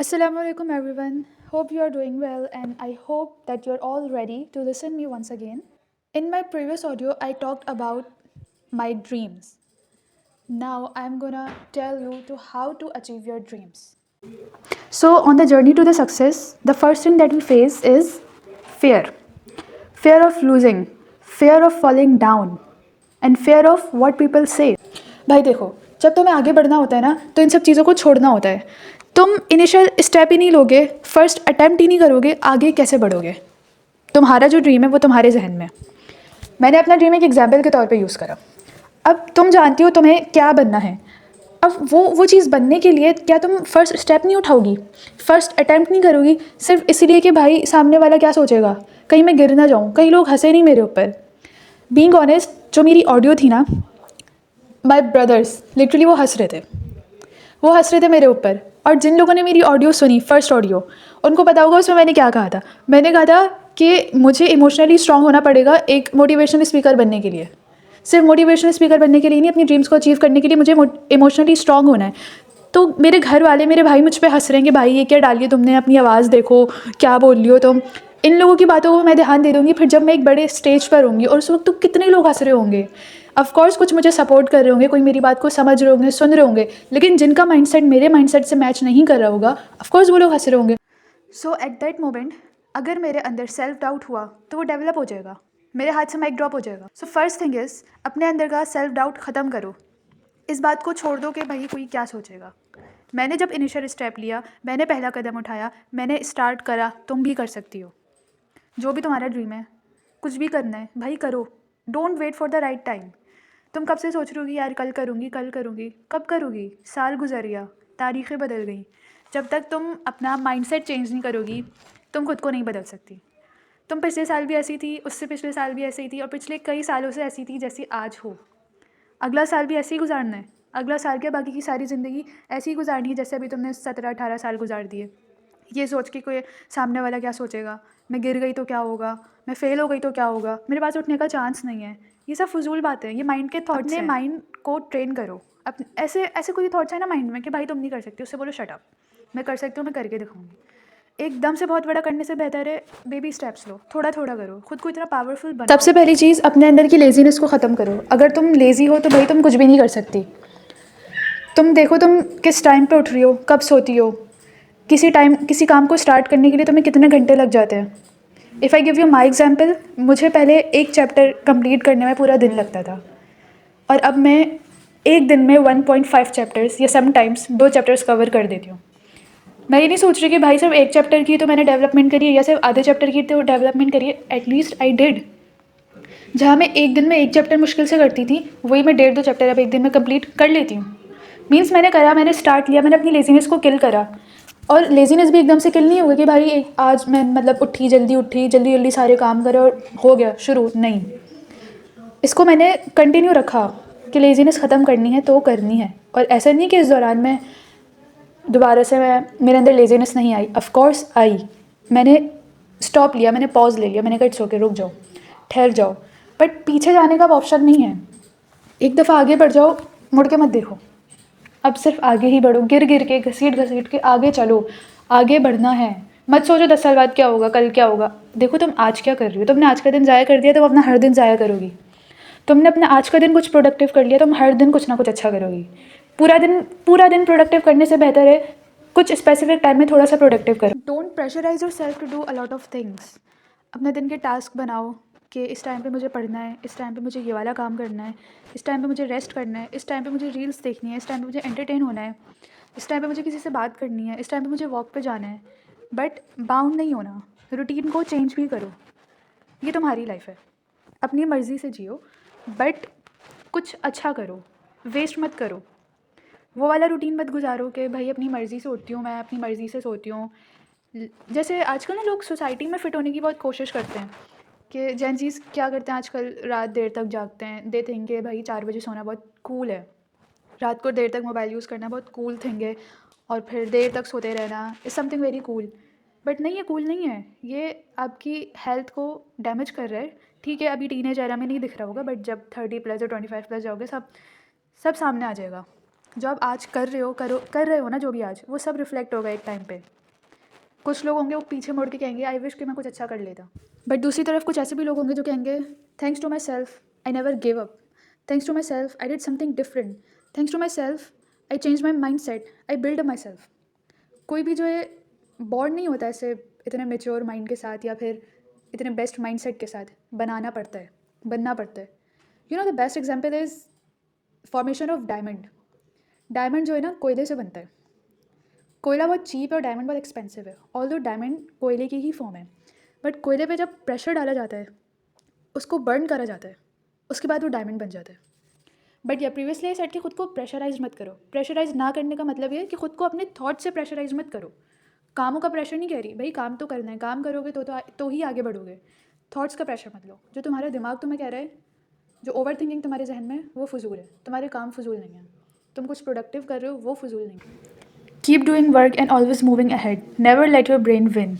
Assalamu alaikum everyone. Hope you are doing well and I hope that you're all ready to listen me once again. In my previous audio I talked about my dreams. Now I'm going to tell you to how to achieve your dreams. So on the journey to the success, the first thing that we face is fear. Fear of losing, fear of falling down and fear of what people say. भाई देखो, जब तुम्हें आगे बढ़ना होता है ना तो इन सब चीज़ों को छोड़ना होता है. तुम इनिशियल स्टेप ही नहीं लोगे, फर्स्ट अटैम्प्ट ही नहीं करोगे, आगे कैसे बढ़ोगे? तुम्हारा जो ड्रीम है वो तुम्हारे जहन में. मैंने अपना ड्रीम एक एग्जाम्पल के तौर पे यूज़ करा. अब तुम जानती हो तुम्हें क्या बनना है. अब वो चीज़ बनने के लिए क्या तुम फर्स्ट स्टेप नहीं उठाओगी, फर्स्ट अटैम्प्ट नहीं करोगी सिर्फ इसलिए कि भाई सामने वाला क्या सोचेगा, कहीं मैं गिर ना जाऊँ, कहीं लोग हंसे नहीं मेरे ऊपर. बीइंग ऑनेस्ट, जो मेरी ऑडियो थी ना, माई ब्रदर्स लिटरली वो हंस रहे थे मेरे ऊपर. और जिन लोगों ने मेरी ऑडियो सुनी, फर्स्ट ऑडियो, उनको पता होगा उसमें मैंने क्या कहा था. मैंने कहा था कि मुझे इमोशनली स्ट्रांग होना पड़ेगा एक मोटिवेशनल स्पीकर बनने के लिए. सिर्फ मोटिवेशनल स्पीकर बनने के लिए नहीं, अपनी ड्रीम्स को अचीव करने के लिए मुझे इमोशनली स्ट्रांग होना है. तो मेरे घर वाले, मेरे भाई मुझ पर हंस रहे हैं कि भाई ये क्या डालिए तुमने, अपनी आवाज़ देखो, क्या बोल रही हो तुम. इन लोगों की बातों को मैं ध्यान दे दूँगी, फिर जब मैं एक बड़े स्टेज पर होंगी और उस वक्त तो कितने लोग हंस रहे होंगे. ऑफकोर्स कुछ मुझे सपोर्ट कर रहे होंगे, कोई मेरी बात को समझ रहे होंगे, सुन रहे होंगे, लेकिन जिनका माइंडसेट मेरे माइंडसेट से मैच नहीं कर रहा होगा, ऑफकोर्स वो लोग हंस रहे होंगे. सो एट दैट मोमेंट अगर मेरे अंदर सेल्फ डाउट हुआ तो वो डेवलप हो जाएगा, मेरे हाथ से माइक ड्रॉप हो जाएगा. सो फर्स्ट थिंग इज़, अपने अंदर का सेल्फ डाउट ख़त्म करो. इस बात को छोड़ दो कि भाई कोई क्या सोचेगा. मैंने जब इनिशियल स्टेप लिया, मैंने पहला कदम उठाया, मैंने स्टार्ट करा, तुम भी कर सकती हो. जो भी तुम्हारा ड्रीम है, कुछ भी करना है भाई करो. Don't wait for the right time. तुम कब से सोच रही होगी यार कल करूँगी कल करूँगी, कब करोगी? साल गुजर गया, तारीखें बदल गई. जब तक तुम अपना माइंडसेट चेंज नहीं करोगी, तुम खुद को नहीं बदल सकती. तुम पिछले साल भी ऐसी थी, उससे पिछले साल भी ऐसी थी और पिछले कई सालों से ऐसी थी जैसी आज हो. अगला साल भी ऐसे ही गुजारना है. अगला साल क्या, बाकी की सारी ज़िंदगी ऐसी ही गुजारनी है जैसे अभी तुमने 17-18 साल गुजार दिए. ये सोच के कोई सामने वाला क्या सोचेगा, मैं गिर गई तो क्या होगा, मैं फ़ेल हो गई तो क्या होगा, मेरे पास उठने का चांस नहीं है, ये सब फजूल बातें हैं. ये माइंड के थॉट्स हैं. अपने माइंड को ट्रेन करो. अब ऐसे ऐसे कोई थॉट्स है ना माइंड में कि भाई तुम नहीं कर सकती, उससे बोलो शट अप, मैं कर सकती हूँ, मैं करके दिखाऊंगी. एकदम से बहुत बड़ा करने से बेहतर है बेबी स्टेप्स लो, थोड़ा थोड़ा करो, खुद को इतना पावरफुल बनाओ. सबसे पहली चीज़, अपने अंदर की लेजीनेस को ख़त्म करो. अगर तुम लेज़ी हो तो भाई तुम कुछ भी नहीं कर सकती. तुम देखो तुम किस टाइम पे उठ रही हो, कब सोती हो. किसी काम को स्टार्ट करने के लिए तुम्हें कितने घंटे लग जाते हैं. If I give you my example, मुझे पहले एक चैप्टर कंप्लीट करने में पूरा दिन लगता था और अब मैं एक दिन में 1.5 चैप्टर्स या समटाइम्स 2 चैप्टर्स कवर कर देती हूँ. मैं ये नहीं सोच रही कि भाई सिर्फ एक चैप्टर की तो मैंने डेवलपमेंट करी है या सिर्फ आधे चैप्टर की तो डेवलपमेंट करी है. At least I did. जहाँ मैं एक दिन में एक चैप्टर मुश्किल से करती थी, वही मैं 1.5-2 चैप्टर अब एक दिन में कंप्लीट कर लेती हूँ. मीन्स मैंने करा, मैंने स्टार्ट लिया, मैंने अपनी लेजीनेस को किल करा. और लेजीनेस भी एकदम से किल नहीं होगा कि भाई आज मैं मतलब उठी जल्दी जल्दी सारे काम करे और हो गया शुरू, नहीं. इसको मैंने कंटिन्यू रखा कि लेजीनेस ख़त्म करनी है तो करनी है. और ऐसा नहीं कि इस दौरान मैं दोबारा से मेरे अंदर लेजीनेस नहीं आई. Of course I. मैंने स्टॉप लिया, मैंने पॉज ले लिया, मैंने कहा इट्स ओके, रुक जाओ, ठहर जाओ. बट पीछे जाने का ऑप्शन नहीं है. एक दफ़ा आगे बढ़ जाओ, मुड़ के मत देखो. अब सिर्फ आगे ही बढ़ो, गिर गिर के, घसीट के आगे चलो. आगे बढ़ना है. मत सोचो 10 साल बाद क्या होगा, कल क्या होगा. देखो तुम आज क्या कर रही हो. तुमने आज का दिन ज़ाया कर दिया, तुम अपना हर दिन ज़ाया करोगी. तुमने अपना आज का दिन कुछ प्रोडक्टिव कर लिया, तुम हर दिन कुछ ना कुछ अच्छा करोगी. पूरा दिन प्रोडक्टिव करने से बेहतर है कुछ स्पेसिफिक टाइम में थोड़ा सा प्रोडक्टिव करो. Don't pressurise yourself to do a lot of things. अपने दिन के टास्क बनाओ कि इस टाइम पे मुझे पढ़ना है, इस टाइम पे मुझे ये वाला काम करना है, इस टाइम पे मुझे रेस्ट करना है, इस टाइम पे मुझे रील्स देखनी है, इस टाइम पे मुझे एंटरटेन होना है, इस टाइम पे मुझे किसी से बात करनी है, इस टाइम पे मुझे वॉक पे जाना है. बट बाउंड नहीं होना. रूटीन को चेंज भी करो. ये तुम्हारी लाइफ है, अपनी मर्ज़ी से जियो, बट कुछ अच्छा करो, वेस्ट मत करो. वो वाला रूटीन मत गुजारो कि भाई अपनी मर्ज़ी से उठती हूँ, मैं अपनी मर्ज़ी से सोती हूँ. जैसे आजकल ना लोग सोसाइटी में फ़िट होने की बहुत कोशिश करते हैं कि जेंजीज़ क्या करते हैं आजकल, रात देर तक जागते हैं. दे थिंक कि भाई 4 बजे सोना बहुत कूल है, रात को देर तक मोबाइल यूज़ करना बहुत कूल थिंग है, और फिर देर तक सोते रहना is something very cool. But नहीं, ये कूल नहीं है. ये आपकी हेल्थ को डैमेज कर रहा है. ठीक है, अभी टीनेज एरा में नहीं दिख रहा होगा, बट जब 30+ या 25+ जाओगे सब सामने आ जाएगा. जो आप आज कर रहे हो ना, जो भी आज, वो सब रिफ्लेक्ट होगा एक टाइम पे। कुछ लोग होंगे वो पीछे मुड़ के कहेंगे आई विश कि मैं कुछ अच्छा कर लेता, बट दूसरी तरफ कुछ ऐसे भी लोग होंगे जो कहेंगे thanks to myself I never give up, thanks to myself I did something different, thanks to myself I change my mindset, I build myself. कोई भी जो है बॉन्ड नहीं होता ऐसे इतने मेच्योर माइंड के साथ या फिर इतने बेस्ट माइंड सेट के साथ, बनाना पड़ता है, बनना पड़ता है। You know the best example is formation of diamond. Diamond जो है ना कोयले से बनता है। कोयला बहुत चीप है और डायमंड बहुत एक्सपेंसिव है, ऑल्दो डायमंड कोयले की ही फॉर्म है, बट कोयले पे जब प्रेशर डाला जाता है, उसको बर्न करा जाता है, उसके बाद वो डायमंड बन जाता है। बट या प्रीवियसली सेट कि खुद को प्रेशराइज मत करो। प्रेशराइज ना करने का मतलब ये है कि खुद को अपने थॉट से प्रेशराइज मत करो। कामों का प्रेशर नहीं कह रही, भाई काम तो करना है, काम करोगे तो ही आगे बढ़ोगे। थॉट्स का प्रेशर मत लो। जो तुम्हारा दिमाग तुम्हें कह रहा है, जो ओवर थिंकिंग तुम्हारे जहन में, वो फजूल है। तुम्हारे काम फजूल नहीं है, तुम कुछ प्रोडक्टिव कर रहे हो, वो फजूल नहीं है। Keep doing work and always moving ahead, never let your brain win.